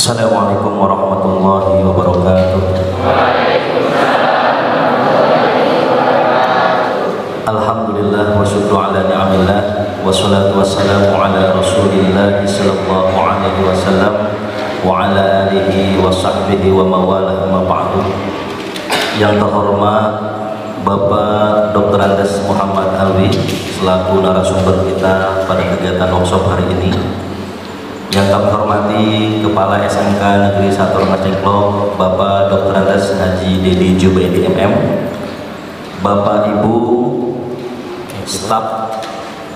Assalamualaikum warahmatullahi wabarakatuh. Alhamdulillah wa syukru ala ni'amillah wa salatu wassalamu ala rasulillah sallallahu alaihi wasallam wa ala alihi wa sahbihi wa mawalah ma ba'du. Yang terhormat Bapak Dr. Andes Muhammad Alwi selaku narasumber kita pada kegiatan workshop hari ini. Yang kami hormati Kepala SMK Negeri 1 Rengas Dengklok Bapak Dr. Andes Haji Dedi Jubaidi MM, Bapak Ibu staf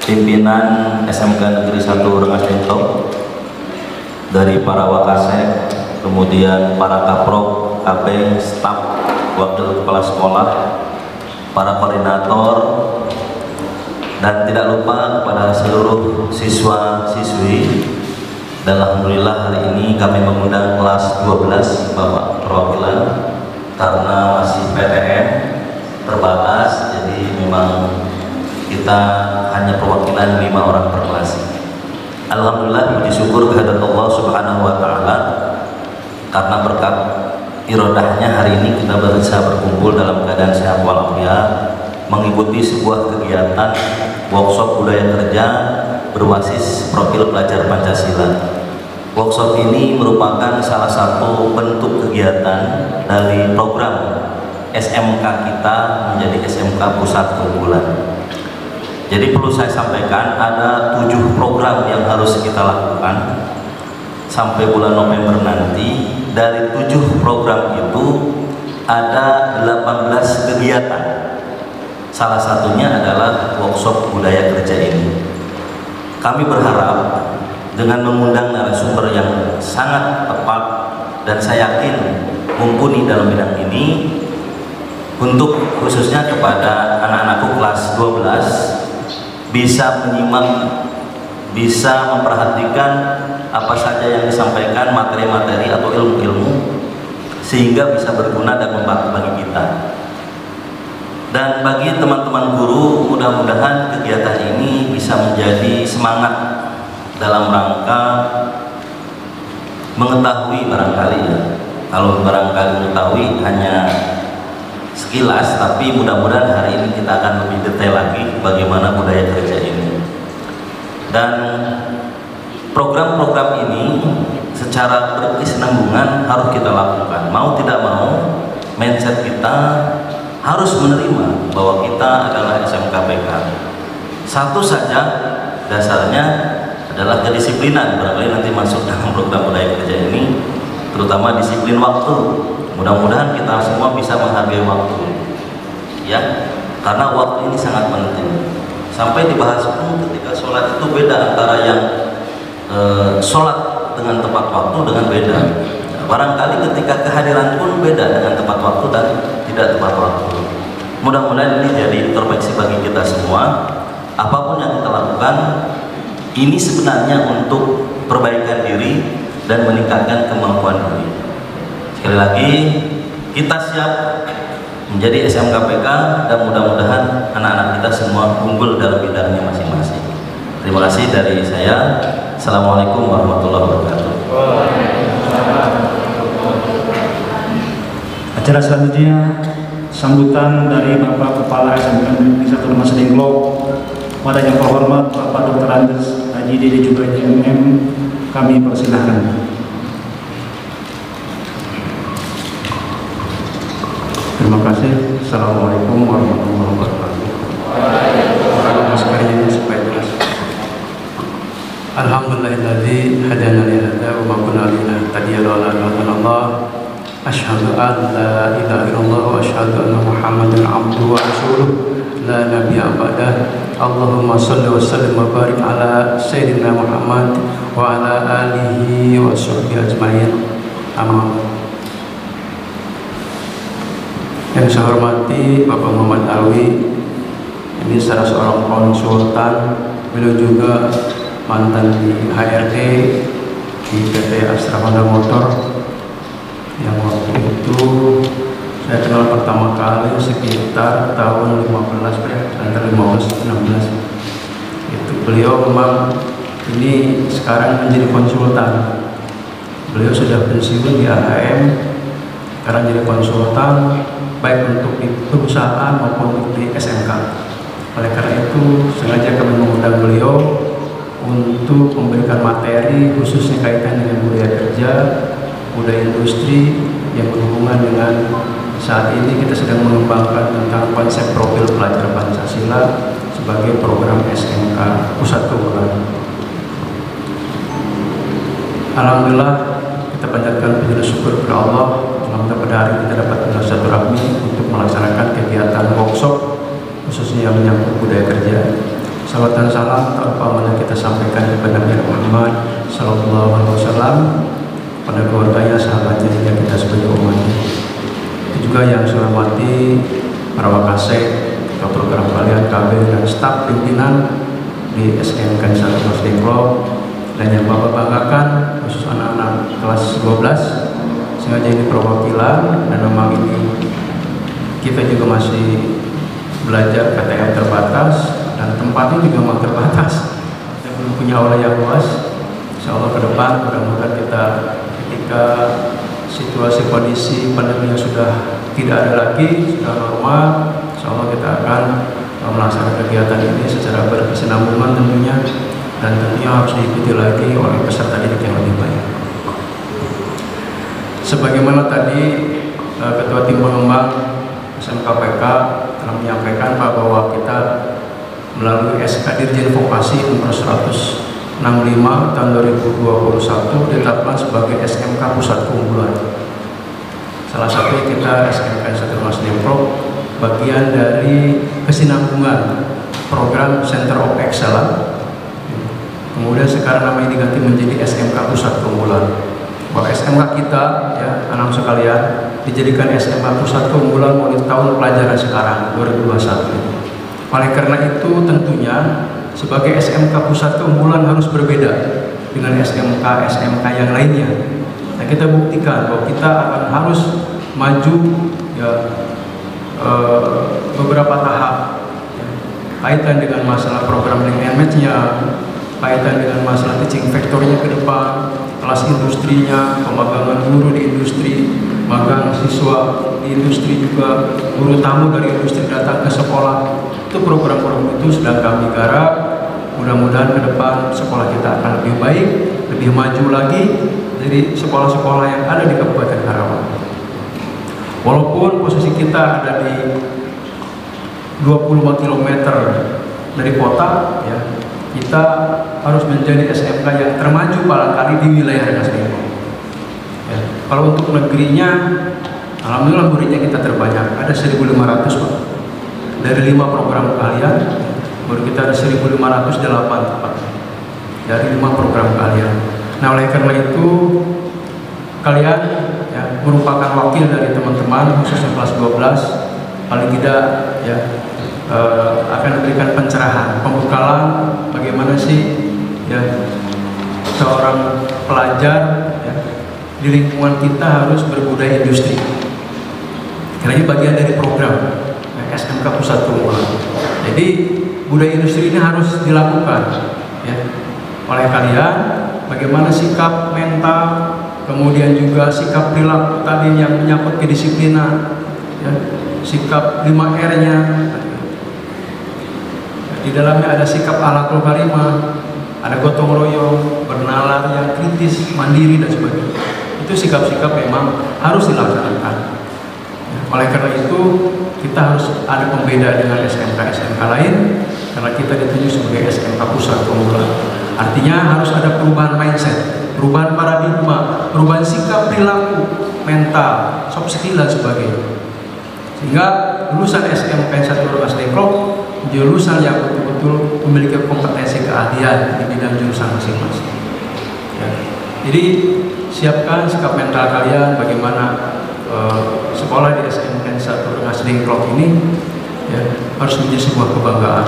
pimpinan SMK Negeri 1 Rengas Dengklok, dari para wakasek, kemudian para kaprok, KB, staf, wakil kepala sekolah, para koordinator, dan tidak lupa kepada seluruh siswa-siswi. Dan alhamdulillah hari ini kami mengundang kelas 12 Bapak perwakilan karena masih PTM terbatas, jadi memang kita hanya perwakilan 5 orang per kelas. Alhamdulillah, puji syukur kehadirat Allah Subhanahu wa taala karena berkat irodahnya hari ini kita bisa berkumpul dalam keadaan sehat walafiat mengikuti sebuah kegiatan workshop budaya kerja berbasis profil pelajar Pancasila. Workshop ini merupakan salah satu bentuk kegiatan dari program SMK kita menjadi SMK Pusat Keunggulan. Jadi perlu saya sampaikan ada 7 program yang harus kita lakukan sampai bulan November nanti. Dari 7 program itu ada 18 kegiatan. Salah satunya adalah workshop budaya kerja ini. Kami berharap dengan mengundang narasumber yang sangat tepat dan saya yakin mumpuni dalam bidang ini, untuk khususnya kepada anak-anakku kelas 12 bisa menyimak, bisa memperhatikan apa saja yang disampaikan, materi-materi atau ilmu-ilmu, sehingga bisa berguna dan membantu bagi kita. Dan bagi teman-teman guru, mudah-mudahan kegiatan ini bisa menjadi semangat dalam rangka mengetahui barangkali ya. Kalau barangkali mengetahui hanya sekilas, tapi mudah-mudahan hari ini kita akan lebih detail lagi bagaimana budaya kerja ini. Dan program-program ini secara berkesinambungan harus kita lakukan. Mau tidak mau, mindset kita harus menerima bahwa kita adalah SMK PK. Satu saja dasarnya adalah kedisiplinan. Barangkali nanti masuk dalam program budaya kerja ini, terutama disiplin waktu. Mudah-mudahan kita semua bisa menghargai waktu, ya, karena waktu ini sangat penting. Sampai dibahas pun ketika sholat itu beda antara yang sholat dengan tepat waktu dengan beda. Barangkali ketika kehadiran pun beda dengan tepat waktu dan tidak tepat waktu. Mudah-mudahan ini jadi introspeksi bagi kita semua. Apapun yang kita lakukan, ini sebenarnya untuk perbaikan diri dan meningkatkan kemampuan diri. Sekali lagi, kita siap menjadi SMK PK dan mudah-mudahan anak-anak kita semua unggul dalam bidangnya masing-masing. Terima kasih dari saya. Assalamualaikum warahmatullahi wabarakatuh. Acara selanjutnya sambutan dari Bapak Kepala SMK Negeri 1 Rengas Dengklok. Pada yang terhormat Bapak Dr. Andes Haji Dedi Jubaidi MM, kami persilahkan. Terima kasih. Assalamualaikum warahmatullahi wabarakatuh. Alhamdulillahilladzi hadana li hadza wa ma kunna linahtadiya laula an hadana. Asyhadu an la ilaha illallah wa asyhadu anna Muhammadan abduhu wa rasuluh la nabiyya ba'dah. Allahumma shalli wa sallim wa barik ala sayyidina Muhammad wa ala alihi wa sahbihi ajmain. Amin. Yang saya hormati Bapak Muhammad Alwi, ini salah seorang konsultan, beliau juga mantan di HRD di PT Astra Honda Motor, yang waktu itu saya kenal pertama kali sekitar tahun 15 antara 15-16. Itu beliau memang ini sekarang menjadi konsultan Beliau sudah pensiun di AHM, sekarang jadi konsultan baik untuk di perusahaan maupun untuk di SMK. Oleh karena itu sengaja kami mengundang beliau untuk memberikan materi khususnya kaitan dengan budaya kerja, budaya industri yang berhubungan dengan saat ini kita sedang mengembangkan tentang konsep profil pelajar Pancasila sebagai program SMK pusat keunggulan. Alhamdulillah kita panjatkan puji syukur kepada Allah. Alhamdulillah pada hari kita dapat bersilaturahmi untuk melaksanakan kegiatan workshop khususnya yang menyangkut budaya kerja. Salawat dan salam tak lupa mana kita sampaikan kepada Nabi Muhammad Sallallahu Alaihi Wasallam, pada keluarganya, sahabatnya, yang kita sebagai umatnya. Itu juga yang saya hormati para wakasek, atau program kalian, KB dan staf pimpinan di SMK 1 Muslim Club, dan yang Bapak banggakan khusus anak-anak kelas 12. Sengaja ini perwakilan dan memang ini kita juga masih belajar KTM terbatas dan tempatnya juga memang terbatas. Kita belum punya aula yang luas. Insya Allah ke depan mudah-mudahan kita ketika situasi kondisi pandemi yang sudah tidak ada lagi, sudah normal, insya Allah kita akan melaksanakan kegiatan ini secara berkesinambungan tentunya, dan tentunya harus diikuti lagi oleh peserta didik yang lebih banyak. Sebagaimana tadi Ketua Tim Pengembang SMKPK telah menyampaikan bahwa kita melalui SK Dirjen Vokasi nomor 165 tahun 2021 ditetapkan sebagai SMK Pusat Keunggulan. Salah satu kita SMK 1 Muslim Pro bagian dari kesinambungan program Center of Excellence. Kemudian sekarang namanya diganti menjadi SMK Pusat Keunggulan. Bahwa SMK kita, ya anak sekalian, dijadikan SMK Pusat Keunggulan mulai tahun pelajaran sekarang 2021. Oleh karena itu tentunya sebagai SMK Pusat Keunggulan harus berbeda dengan SMK yang lainnya. Nah, kita buktikan bahwa kita akan harus maju ya, beberapa tahap ya, kaitan dengan masalah program link and match-nya, kaitan dengan masalah teaching factor-nya ke depan, kelas industrinya, pemagangan guru di industri, magang siswa di industri juga, guru tamu dari industri datang ke sekolah. Itu program-program itu sedang kami garap. Mudah-mudahan ke depan sekolah kita akan lebih baik, lebih maju lagi dari sekolah-sekolah yang ada di Kabupaten Karawang. Walaupun posisi kita ada di 25 km dari kota, ya, kita harus menjadi SMK yang termaju barangkali di wilayah Rengas Dengklok. Ya, kalau untuk negerinya, alhamdulillah muridnya kita terbanyak, ada 1.500 Pak. Dari 5 program kalian, baru kita ada 1.508 tepat. Dari 5 program kalian. Nah, oleh karena itu kalian ya, merupakan wakil dari teman-teman khususnya kelas 12, paling tidak ya akan memberikan pencerahan, pembekalan bagaimana sih ya seorang pelajar ya, di lingkungan kita harus berbudaya industri. Karena ini bagian dari program ya, SMK Pusat Keunggulan. Jadi budaya industri ini harus dilakukan ya, oleh kalian. Bagaimana sikap mental, kemudian juga sikap perilaku tadi yang menyangkut kedisiplinan, ya, sikap 5R-nya. Di dalamnya ada sikap akhlakul karimah, ada gotong royong, bernalar yang kritis, mandiri dan sebagainya. Itu sikap-sikap memang harus dilaksanakan. Oleh karena itu kita harus ada pembeda dengan SMK lain, karena kita ditunjuk sebagai SMK Pusat Keunggulan. Artinya harus ada perubahan mindset, perubahan paradigma, perubahan sikap, perilaku, mental, soft skill dan sebagainya. Sehingga lulusan SMK 1 Rengas Dengklok lulusan yang betul-betul memiliki kompetensi keahlian di bidang jurusan masing-masing. Ya. Jadi siapkan sikap mental kalian bagaimana sekolah di SMK 1 Rengas Dengklok ini ya, harus menjadi sebuah kebanggaan.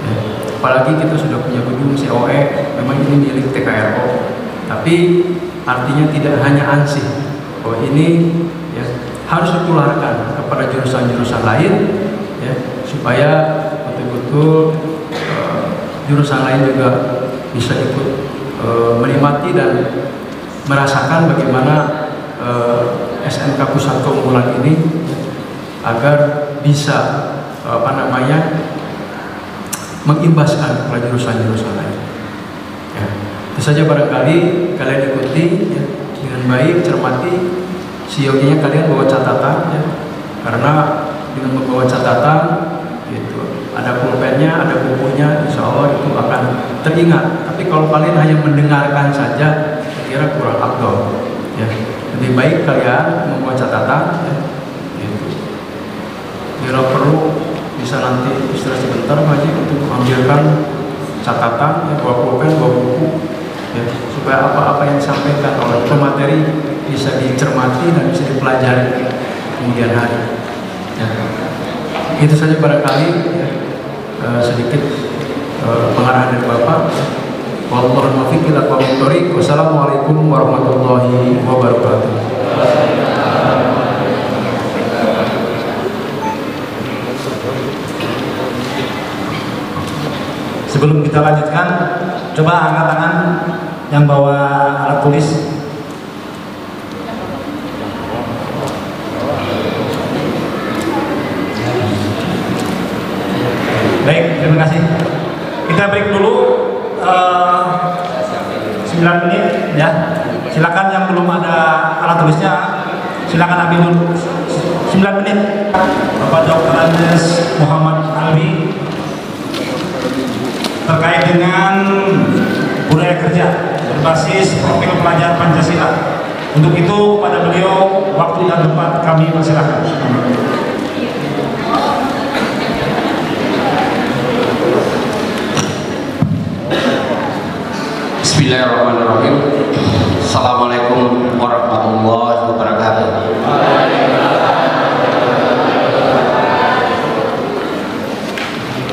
Ya. Apalagi kita sudah punya gedung COE, memang ini milik TKRO, tapi artinya tidak hanya ansih bahwa ini ya, harus ditularkan kepada jurusan-jurusan lain ya, supaya betul-betul jurusan lain juga bisa ikut menikmati dan merasakan bagaimana SMK Pusat Keunggulan ini agar bisa mengimbaskan kepada jurusan-jurusan lain. Ya. Itu saja barangkali kalian ikuti ya, dengan baik, cermati, siogianya kalian bawa catatan ya. Karena dengan membawa catatan gitu, ada pulpennya, ada bukunya, insya Allah itu akan teringat. Tapi kalau kalian hanya mendengarkan saja, saya kira kurang afdol ya. Lebih baik kalian membawa catatan ya. Gitu. Bila perlu bisa nanti istirahat sebentar Pak Haji untuk mengambilkan catatan ya, bawa pulpen, bawa buku ya, supaya apa-apa yang disampaikan oleh pemateri bisa dicermati dan bisa dipelajari kemudian hari ya. Itu saja barangkali ya, sedikit pengarahan dari Bapak. Wallahul muwaffiq ila aqwamit thoriq. Wassalamualaikum warahmatullahi wabarakatuh. Sebelum kita lanjutkan, coba angkat tangan yang bawa alat tulis. Baik, terima kasih. Kita break dulu 9 menit ya. Silakan yang belum ada alat tulisnya, silakan ambil dulu 9 menit. Bapak Dr. Andes Muhammad Alwi terkait dengan budaya kerja berbasis profil pelajar Pancasila. Untuk itu pada beliau waktu dan tempat kami persilahkan. Bismillahirrahmanirrahim. Assalamualaikum warahmatullahi wabarakatuh.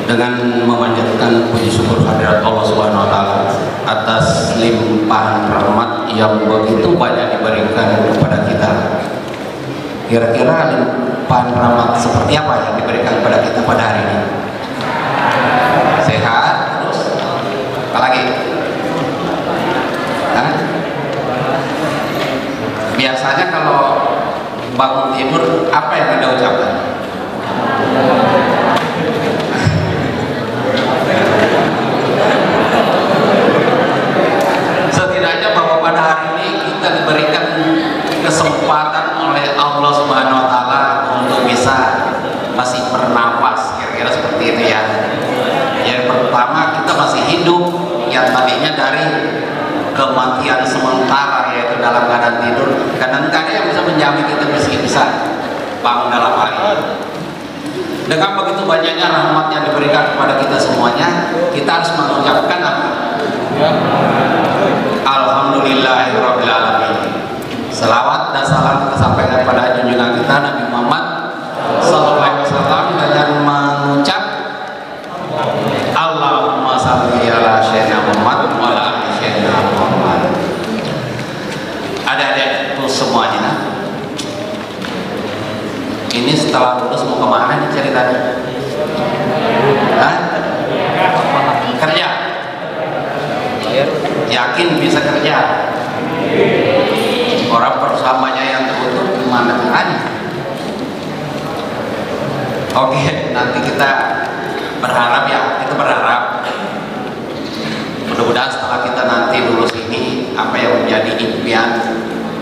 Dengan memanjatkan puji syukur hadirat Allah Subhanahu wa taala atas limpahan rahmat yang begitu banyak diberikan kepada kita. Kira-kira limpahan rahmat seperti apa yang diberikan kepada kita pada hari ini? Sehat, terus apa lagi? Biasanya kalau bangun tidur apa yang Anda ucapkan? Setidaknya bahwa pada hari ini kita diberikan kesempatan oleh Allah Subhanahu wa taala untuk bisa masih bernapas, kira-kira seperti itu ya. Yang pertama, kita masih hidup, yang tadinya dari kematian sementara yaitu dalam keadaan tidur, kadang-kadang yang bisa menjamin kita bisa bangun dalam hari ini. Dengan begitu banyaknya rahmat yang diberikan kepada kita semuanya, kita harus mengucapkan apa? Alhamdulillahirabbil alamin. Selawat dan salam kita sampaikan kepada junjungan kita Nabi Muhammad sallallahu alaihi wasallam dengan mengucap Allahumma shalli ala sayyidina Muhammad wa ala ali sayyidina Muhammad. Adik-adik itu semuanya, ini setelah lulus mau kemana nih ceritanya? Hah? Kerja? Yakin bisa kerja? Orang persamanya yang tertutup gimana caranya? Oke, nanti kita berharap ya, kita berharap mudah-mudahan setelah kita nanti lulus ini, apa yang menjadi impian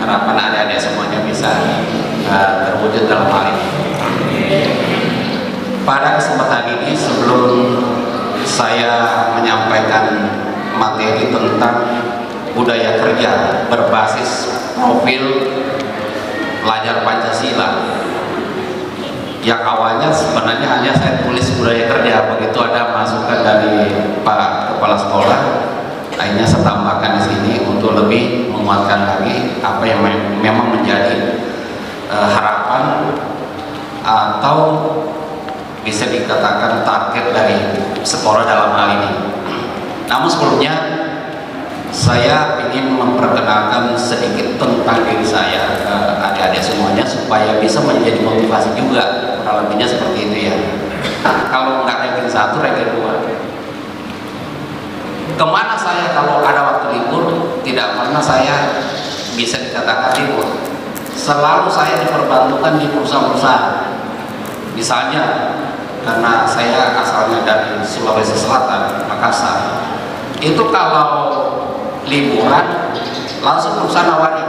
harapan adik-adik semuanya bisa terwujud dalam hal ini. Pada kesempatan ini, sebelum saya menyampaikan materi tentang budaya kerja berbasis profil pelajar Pancasila, yang awalnya sebenarnya hanya saya tulis budaya kerja, begitu ada masukan dari Pak Kepala Sekolah, akhirnya saya tambahkan di sini untuk lebih menguatkan lagi apa yang memang menjadi harapan atau bisa dikatakan target dari sekolah dalam hal ini. Namun sebelumnya saya ingin memperkenalkan sedikit tentang diri saya ke adik-adik semuanya supaya bisa menjadi motivasi juga, kurang lebihnya seperti itu ya. Kalau nggak ranking 1, ranking 2. Kemana saya kalau ada waktu libur? Tidak pernah saya dikatakan libur, selalu saya diperbantukan di perusahaan-perusahaan. Misalnya karena saya asalnya dari Sulawesi Selatan, Makassar, itu kalau liburan langsung perusahaan nawarin,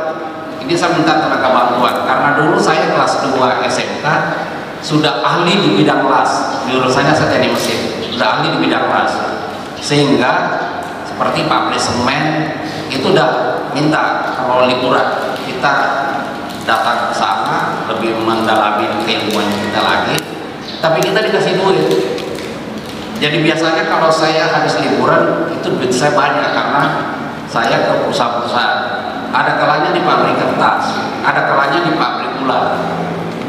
ini saya minta tenaga bantuan karena dulu saya kelas 2 SMK sudah ahli di bidang las, jurusannya saya teknik mesin, sudah ahli di bidang las, sehingga seperti pabrik semen itu udah minta kalau liburan kita datang ke sana lebih mendalami keilmuan kita lagi, tapi kita dikasih duit. Jadi biasanya kalau saya habis liburan itu duit saya banyak karena saya ke perusahaan-perusahaan. Ada kalanya di pabrik kertas, ada kalanya di pabrik gula.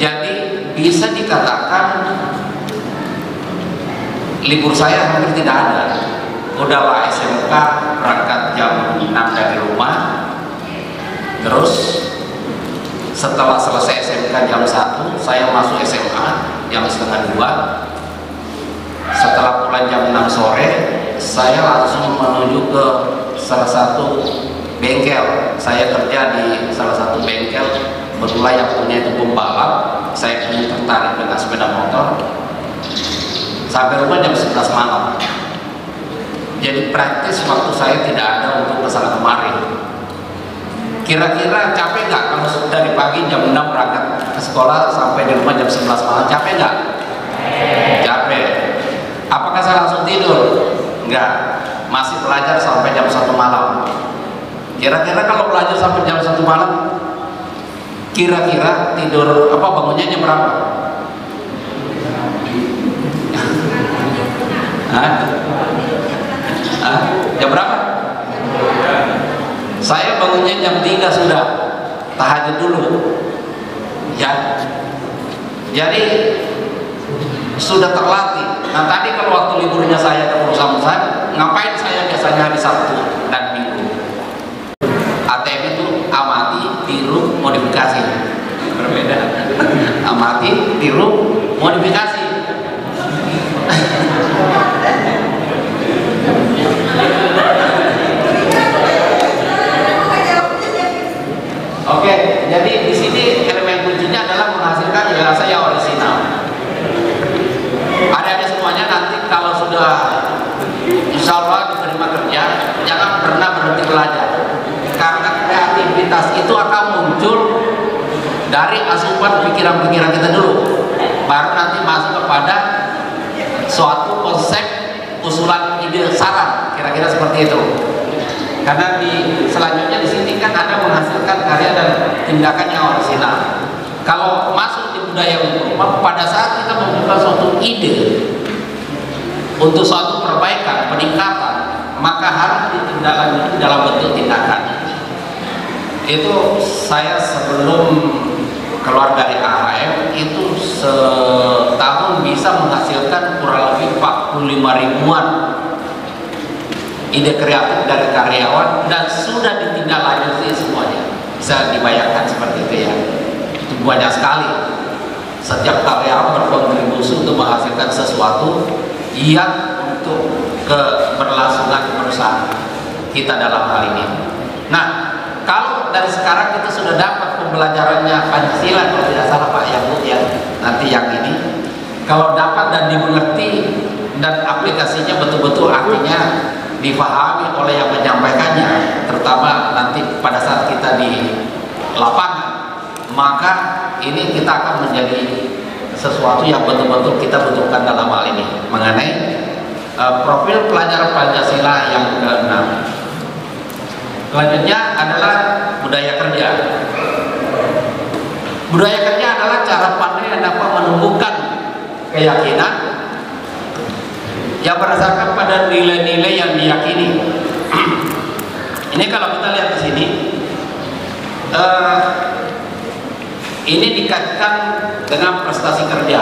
Jadi bisa dikatakan libur saya hampir tidak ada. Udahlah SMK berangkat jam 6 dari rumah, terus setelah selesai SMK jam 1 saya masuk SMA jam setengah 2. Setelah pulang jam 6 sore saya langsung menuju ke salah satu bengkel. Saya kerja di salah satu bengkel, kebetulan yang punya itu pembalap, saya punya tertarik dengan sepeda motor. Sampai rumah jam 11 malam. Jadi praktis waktu saya tidak ada untuk kesana kemari. Kira-kira capek nggak kalau dari pagi jam 6 berangkat ke sekolah sampai di rumah jam 11 malam? Capek nggak? Capek. Apakah saya langsung tidur? Enggak. Masih belajar sampai jam 1 malam. Kira-kira kalau belajar sampai jam 1 malam, kira-kira tidur apa bangunnya jam berapa? Jam berapa? Saya bangunnya jam 3 sudah tahajud dulu ya. Jadi sudah terlatih. Nah tadi kalau waktu liburnya saya ke perusahaan, ngapain saya biasanya hari Sabtu dan Minggu? ATM itu amati, tiru, modifikasi. Berbeda. Amati, tiru, modifikasi. Oke, jadi di sini elemen kuncinya adalah menghasilkan jasa yang orisinal. Adik-adik semuanya nanti kalau sudah insya Allah diterima kerja, jangan pernah berhenti belajar. Karena kreativitas itu akan muncul dari asupan pikiran-pikiran kita dulu, baru nanti masuk kepada suatu konsep, usulan, ide, saran, kira-kira seperti itu. Karena di selanjutnya di sini kan ada menghasilkan karya dan tindakan yang orisinal. Kalau masuk di budaya hukum, pada saat kita membuka suatu ide untuk suatu perbaikan, peningkatan, maka harus ditindaklanjuti dalam bentuk tindakan. Itu saya sebelum keluar dari AHM itu setahun bisa menghasilkan kurang lebih 45 ribuan ide kreatif dari karyawan dan sudah ditindaklanjuti semuanya. Bisa dibayangkan seperti itu ya. Itu banyak sekali. Setiap karyawan berkontribusi untuk menghasilkan sesuatu yang untuk keberlangsungan perusahaan kita dalam hal ini. Nah, kalau dari sekarang kita sudah dapat pembelajarannya Pancasila kalau tidak salah Pak Yahud ya, nanti yang ini kalau dapat dan dimengerti dan aplikasinya betul-betul artinya dipahami oleh yang menyampaikannya, terutama nanti pada saat kita di lapangan, maka ini kita akan menjadi sesuatu yang betul-betul kita butuhkan dalam hal ini mengenai profil pelajaran Pancasila yang ke-6. Selanjutnya adalah budaya kerja. Budaya kerja adalah cara pandai yang dapat menumbuhkan keyakinan yang berdasarkan pada nilai-nilai yang diyakini. Ini kalau kita lihat di sini, ini dikaitkan dengan prestasi kerja.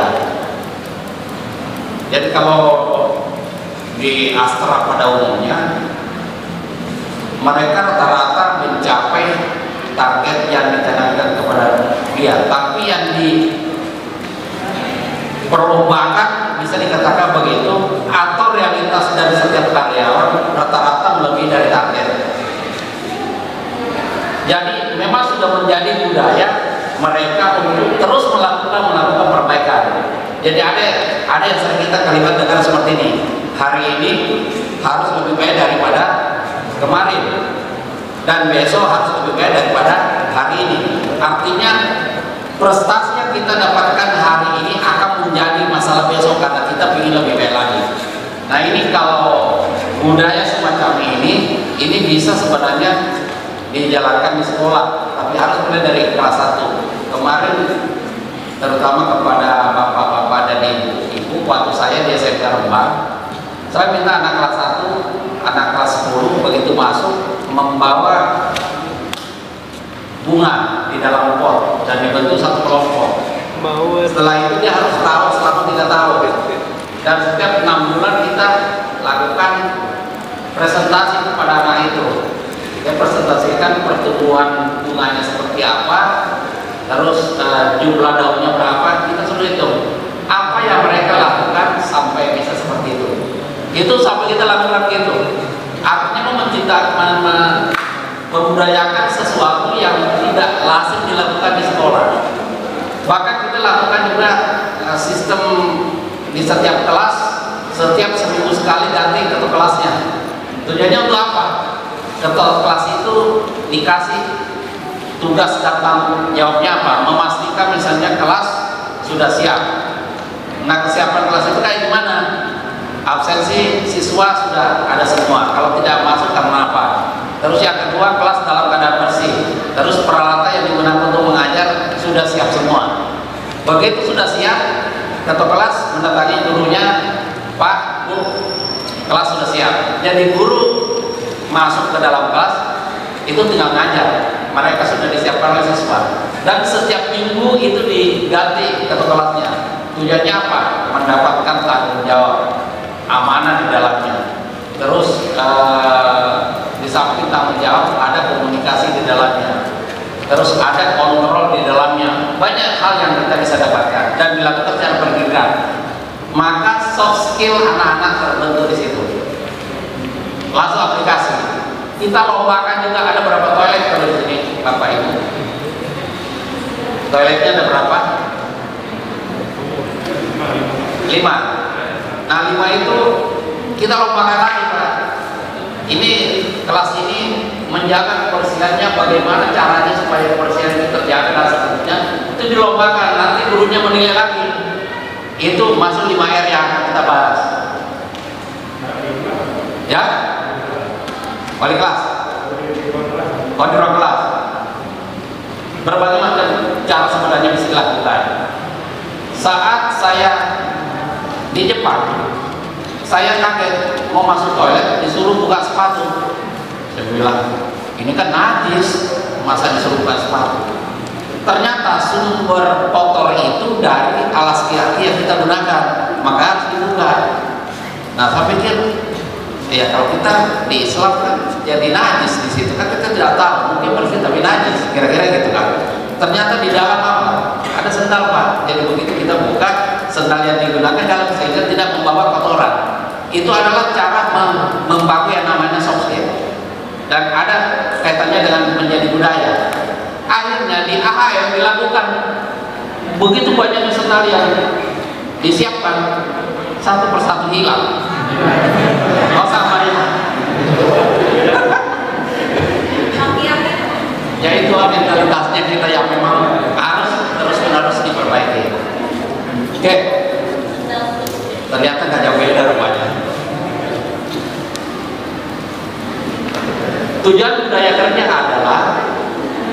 Jadi kalau di Astra pada umumnya, mereka rata-rata mencapai target yang dicanangkan kepada dia, tapi yang diperlombakan bisa dikatakan begitu, atau realitas dari setiap karyawan rata-rata melebihi dari target. Jadi memang sudah menjadi budaya mereka untuk terus melakukan perbaikan. Jadi ada yang sering kita kalimat dengar seperti ini, hari ini harus lebih baik daripada kemarin, dan besok harus lebih baik daripada hari ini. Artinya prestasi yang kita dapatkan hari ini akan menjadi masalah besok karena kita ingin lebih baik lagi. Nah, ini kalau budaya semacam ini bisa sebenarnya dijalankan di sekolah, tapi harus mulai dari kelas 1. Kemarin terutama kepada bapak-bapak dan ibu, waktu saya di SMK Rembang, saya minta anak kelas 1, anak kelas 10 begitu masuk membawa bunga di dalam pot dan dibentuk satu kelompok. Setelah itu dia harus tahu selama 3 tahun, dan setiap 6 bulan kita lakukan presentasi kepada anak itu. Kita presentasikan pertumbuhan bunganya seperti apa, terus jumlah daunnya berapa, kita sudah hitung apa yang mereka lakukan sampai bisa seperti itu. Itu sampai kita lakukan gitu. Artinya membudayakan sesuatu yang tidak lazim dilakukan di sekolah. Bahkan kita lakukan juga sistem di setiap kelas, setiap seminggu sekali ganti ketua kelasnya. Tujuannya untuk apa? Ketua kelas itu dikasih tugas dan tanggung jawabnya apa? Memastikan misalnya kelas sudah siap. Nah, kesiapan kelas itu kayak gimana? Absensi siswa sudah ada semua, kalau tidak masuk karena apa? Terus yang kedua, kelas dalam keadaan bersih. Terus peralatan yang digunakan untuk mengajar sudah siap semua. Begitu sudah siap, ketua kelas mendatangi gurunya, Pak, Bu, kelas sudah siap. Jadi guru masuk ke dalam kelas itu tinggal ngajar, mereka sudah disiapkan oleh siswa, dan setiap minggu itu diganti ketua kelasnya. Tujuannya apa? Mendapatkan tanggung jawab, amanah di dalamnya. Terus di samping tanggung jawab ada komunikasi di dalamnya, terus ada kontrol di dalamnya. Banyak hal yang kita bisa dapatkan dan dilakukan secara bergerak. Maka soft skill anak-anak terbentuk di situ. Langsung aplikasi. Kita lombakan juga, ada berapa toilet kalau di sini, Bapak Ibu? Toiletnya ada berapa? 5. Nah, 5 itu kita lombakan lagi, Pak. Ini kelas ini menjaga kebersihannya, bagaimana caranya supaya kebersihan itu terjaga dan seterusnya. Itu dilombakan, nanti gurunya menilai lagi. Itu masuk 5R yang akan kita bahas. Ya? Wali kelas, wali ruang kelas, berbagai macam cara sebenarnya bisa dilakukan. Saat saya di Jepang, saya kaget mau masuk toilet disuruh buka sepatu. Saya bilang, ini kan najis, masa disuruh buka sepatu? Ternyata sumber kotor itu dari alas kaki yang kita gunakan, maka harus dibuka. Nah, saya pikir, ya kalau kita di Islam kan jadi najis, di situ kan kita tidak tahu, mungkin bersih tapi najis, kira-kira gitu kan. Ternyata di dalam apa? Ada sendal, Pak. Jadi begitu kita buka, sendal yang digunakan dalam sehingga tidak membawa kotoran. Itu adalah cara membangun yang namanya soft skill, dan ada kaitannya dengan menjadi budaya. Akhirnya di AHM dilakukan begitu banyaknya sendal yang disiapkan, satu persatu hilang. Oh, sama ya. Ya itu mentalitasnya kita yang memang harus terus-menerus diperbaiki. Oke. Ternyata nggak jauh beda rupanya. Tujuan budaya kerja adalah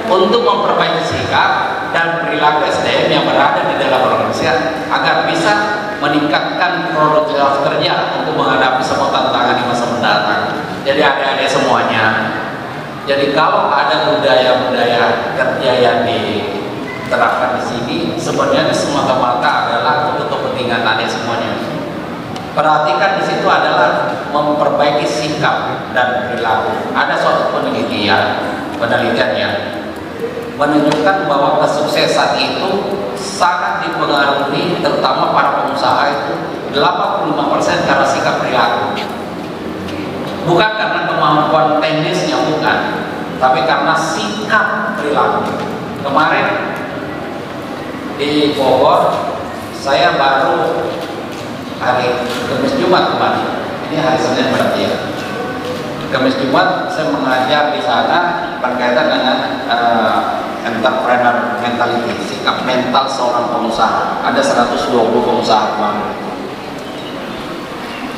untuk memperbaiki sikap dan perilaku SDM yang berada di dalam organisasi agar bisa meningkatkan produktivitas kerja untuk menghadapi semua tantangan di masa mendatang. Jadi adik-adik semuanya, jadi kalau ada budaya-budaya kerja yang diterapkan di sini, sebenarnya semata-mata adalah untuk kepentingan adik semuanya. Perhatikan di situ adalah memperbaiki sikap dan perilaku. Ada suatu penelitian yang menunjukkan bahwa kesuksesan itu sangat dipengaruhi, terutama para pengusaha itu 85% karena sikap perilaku. Bukan karena kemampuan teknisnya, bukan, tapi karena sikap perilaku. Kemarin di Bogor, saya baru hari Kamis Jumat kemarin, ini hari Senin berarti ya. Kamis Jumat saya mengajar di sana berkaitan dengan entrepreneur mentality, sikap mental seorang pengusaha. Ada 120 pengusaha kemarin.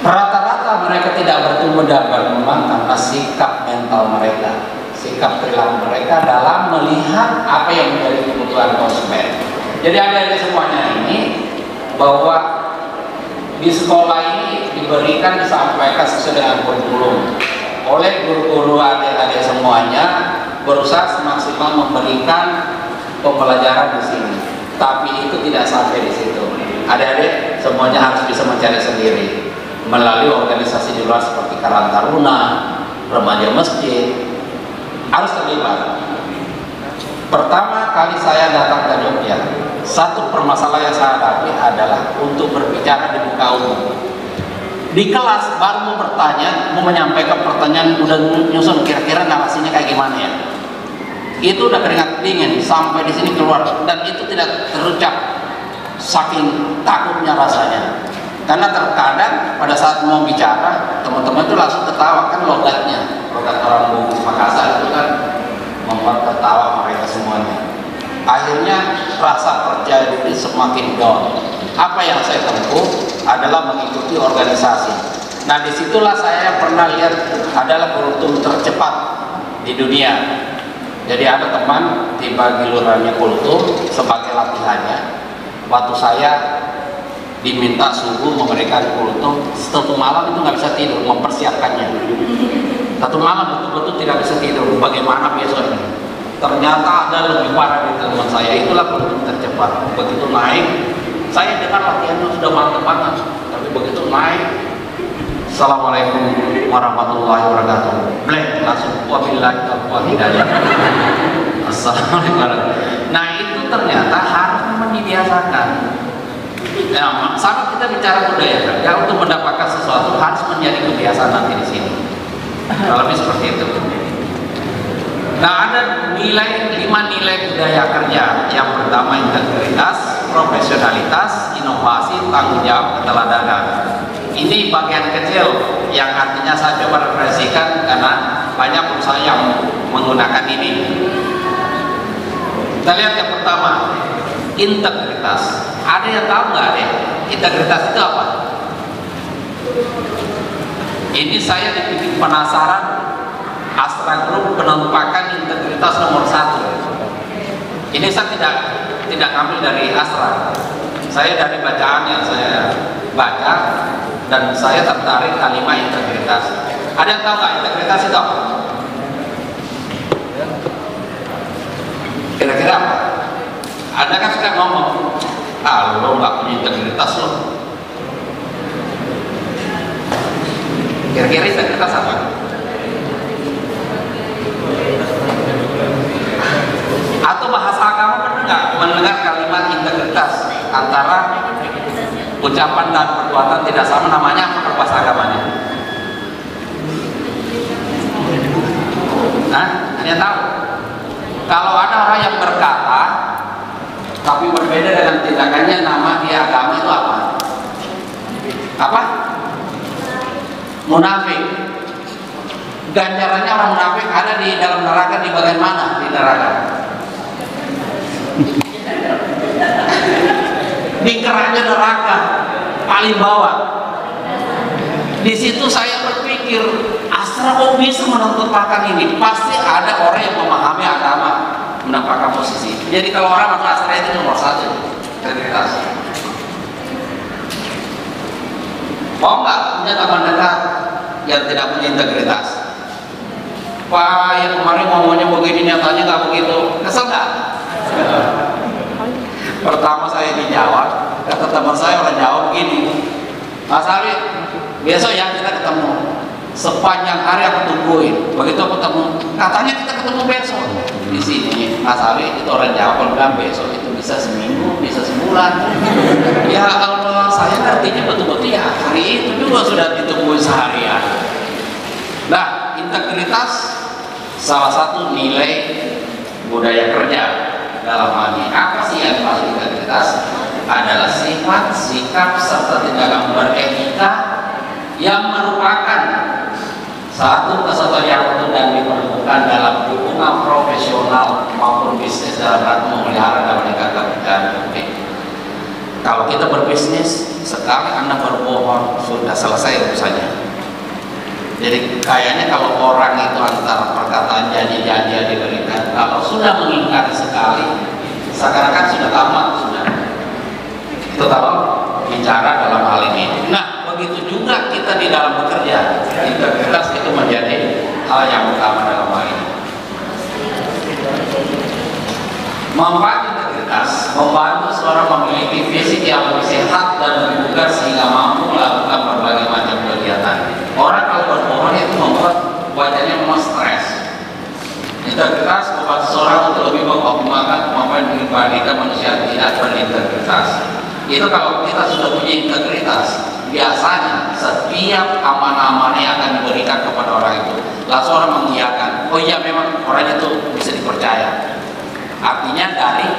Rata-rata mereka tidak bertumbuh dan berkembang karena sikap mental mereka, sikap perilaku mereka dalam melihat apa yang menjadi kebutuhan konsumen. Jadi adik-adik semuanya ini bahwa di sekolah ini disampaikan sesuai dengan kurikulum oleh guru-guru, adik-adik semuanya berusaha semaksimal memberikan pembelajaran di sini, tapi itu tidak sampai di situ. Adik-adik semuanya harus bisa mencari sendiri melalui organisasi di luar seperti Karang Taruna, remaja masjid, harus terlibat. Pertama kali saya datang ke Jogja, satu permasalahan yang saya hadapi adalah untuk berbicara di muka umum. Di kelas baru mau bertanya, mau menyampaikan pertanyaan, udah nyusun kira-kira narasinya kayak gimana ya. Itu udah keringat dingin sampai di sini keluar, dan itu tidak terucap saking takutnya rasanya. Karena terkadang pada saat mau bicara, teman-teman itu langsung ketawa, kan logat orang Bugis Makassar itu kan membuat tertawa mereka semuanya. Akhirnya rasa percaya diri semakin down. Apa yang saya tempuh adalah mengikuti organisasi. Nah, disitulah saya pernah lihat adalah kultum tercepat di dunia. Jadi ada teman dibagi lurahnya kultum sebagai latihannya. Waktu saya diminta subuh memberikan kultum, satu malam itu nggak bisa tidur mempersiapkannya. Satu malam betul-betul tidak bisa tidur. Bagaimana besoknya? Ternyata ada lebih parah dari teman saya. Itulah kultum tercepat. Begitu naik, saya dengar latihannya sudah mantap banget, tapi begitu naik, Assalamualaikum warahmatullahi wabarakatuh, blank langsung, wabillahi taufiq hidayah. Assalamualaikum warahmatullahi. Nah, itu ternyata harus memang dibiasakan. Nah, sama kita bicara budaya kerja, untuk mendapatkan sesuatu harus menjadi kebiasaan nanti di sini. Kalau lebih seperti itu. Nah, ada 5 nilai budaya kerja. Yang pertama integritas, profesionalitas, inovasi, tanggung jawab, keteladanan. Ini bagian kecil yang artinya saya coba referensikan karena banyak perusahaan yang menggunakan ini. Kita lihat yang pertama, integritas. Ada yang tahu nggak deh integritas itu apa? Ini saya dibikin penasaran. Astra Group penampakan integritas nomor 1. Ini saya tidak ambil dari Astra. Saya dari bacaan yang saya baca dan saya tertarik kalimat integritas. Ada yang tahu nggak integritas itu apa? Kira-kira apa? Anda kan suka ngomong, lo nggak punya integritas lo. Kira-kira integritas apa? Atau bahasa agama pernah nggak mendengar kalimat integritas? Antara ucapan dan perbuatan tidak sama, namanya apa bahasa agamanya? Nah, ada yang tahu? Kalau ada orang yang berkata tapi berbeda dengan tindakannya, nama dia agama itu apa? Apa? Munafik. Ganjarannya orang munafik ada di dalam neraka, di bagian mana di neraka? Di keranjang neraka paling bawah. Di situ saya berpikir, Astra kok bisa menuntut makan ini? Pasti ada orang yang memahami agama mendapatkan posisi. Jadi kalau orang masuk Astra itu nomor 1 integritas. Mau nggak punya teman dekat yang tidak punya integritas? Pak, yang kemarin ngomongnya begini, nyatanya nggak begitu. Kesel nggak? Pertama saya dijawab, kata teman saya orang Jawa begini, Mas Ali, besok ya kita ketemu. Sepanjang hari aku tungguin. Begitu aku ketemu, katanya kita ketemu besok di sini. Mas Ali itu orang Jawa, kalau bilang besok itu bisa seminggu, bisa sebulan. Ya Allah, saya artinya betul-betul ya hari itu juga sudah ditungguin seharian. Nah, integritas salah satu nilai budaya kerja dalam hal ini. Apa sih yang paling integritas? Adalah sifat, sikap, serta tindakan beretika yang merupakan satu kesatuan yang utuh dan diperlukan dalam hubungan profesional maupun bisnis dalam rangka memelihara dan meningkatkan kepercayaan publik. Kalau kita berbisnis, sekali Anda berbohong, sudah selesai urusannya. Jadi kayaknya kalau orang itu antara perkataan janji-janji yang diberikan, kalau sudah mengingkari sekali, seakan-akan sudah tamat, sudah. Itu kalau bicara dalam hal ini. Nah, begitu juga kita di dalam bekerja, integritas itu menjadi hal yang utama dalam hal ini. Manfaat integritas membantu seorang memiliki fisik yang lebih sehat dan bugar sehingga mampu melakukan berbagai macam kegiatan. Orang kalau berbohong itu membuat wajahnya memang stres. Integritas membantu seorang untuk lebih mengoptimalkan kemampuan dibandingkan manusia yang tidak berintegritas. Itu kalau kita sudah punya integritas, biasanya setiap amanah-amanah yang akan diberikan kepada orang itu, langsung orang mengiyakan, oh iya memang orang itu bisa dipercaya. Artinya dari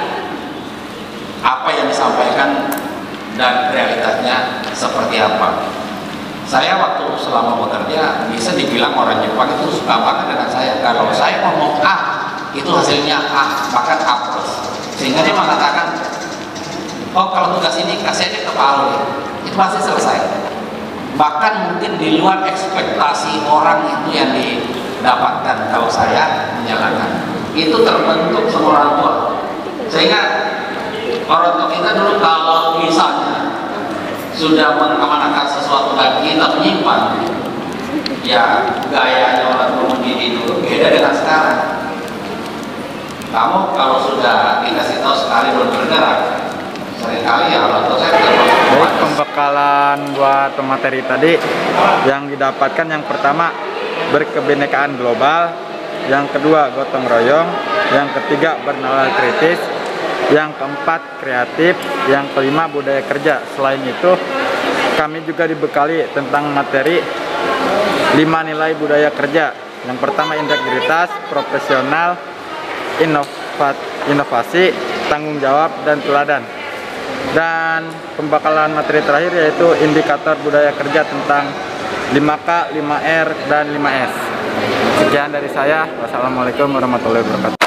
apa yang disampaikan dan realitasnya seperti apa. Saya waktu selama bekerja bisa dibilang orang Jepang itu suka banget dengan saya. Kalau saya ngomong A, itu hasilnya A, bahkan A plus. Sehingga dia mengatakan, oh kalau tugas ini kasih aja ke Pak Alwi, itu pasti selesai. Bahkan mungkin di luar ekspektasi orang itu yang didapatkan kalau saya menjalankan. Itu terbentuk sama orang tua. Sehingga orang tua kita dulu kalau misalnya sudah mengamanahkan sesuatu dan kita menyimpan, ya gayanya orang tua mendidik dulu beda dengan sekarang. Kamu kalau sudah dikasih tahu sekali belum bergerak, seringkali ya orang tua saya baik, pembekalan buat materi tadi yang didapatkan, yang pertama berkebinekaan global, yang kedua gotong royong, yang ketiga bernalar kritis, yang keempat kreatif, yang kelima budaya kerja. Selain itu kami juga dibekali tentang materi 5 nilai budaya kerja. Yang pertama integritas, profesional, inovasi, tanggung jawab, dan teladan. Dan pembekalan materi terakhir yaitu indikator budaya kerja tentang 5K, 5R, dan 5S. Sekian dari saya. Wassalamualaikum warahmatullahi wabarakatuh.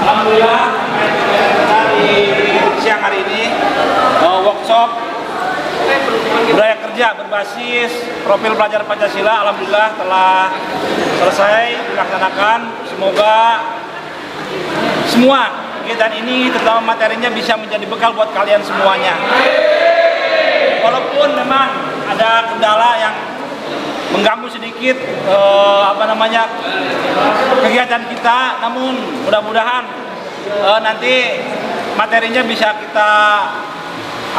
Alhamdulillah, kita di siang hari ini workshop budaya kerja berbasis profil pelajar Pancasila alhamdulillah telah selesai dilaksanakan. Semoga semua kegiatan ini terutama materinya bisa menjadi bekal buat kalian semuanya. Walaupun memang ada kendala yang mengganggu sedikit kegiatan kita, namun mudah-mudahan nanti materinya bisa kita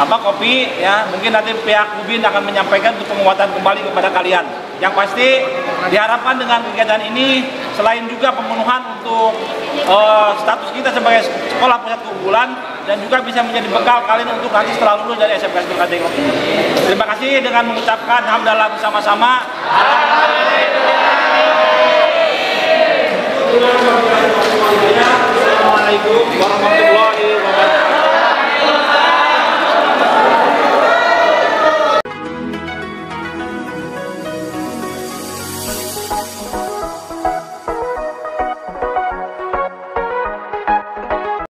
copy ya. Mungkin nanti pihak UBIN akan menyampaikan untuk penguatan kembali kepada kalian. Yang pasti diharapkan dengan kegiatan ini selain juga pemenuhan untuk status kita sebagai sekolah pusat keunggulan, dan juga bisa menjadi bekal kalian untuk nanti setelah lulus dari SMK Denglok ini. Terima kasih dengan mengucapkan hamdalah bersama-sama.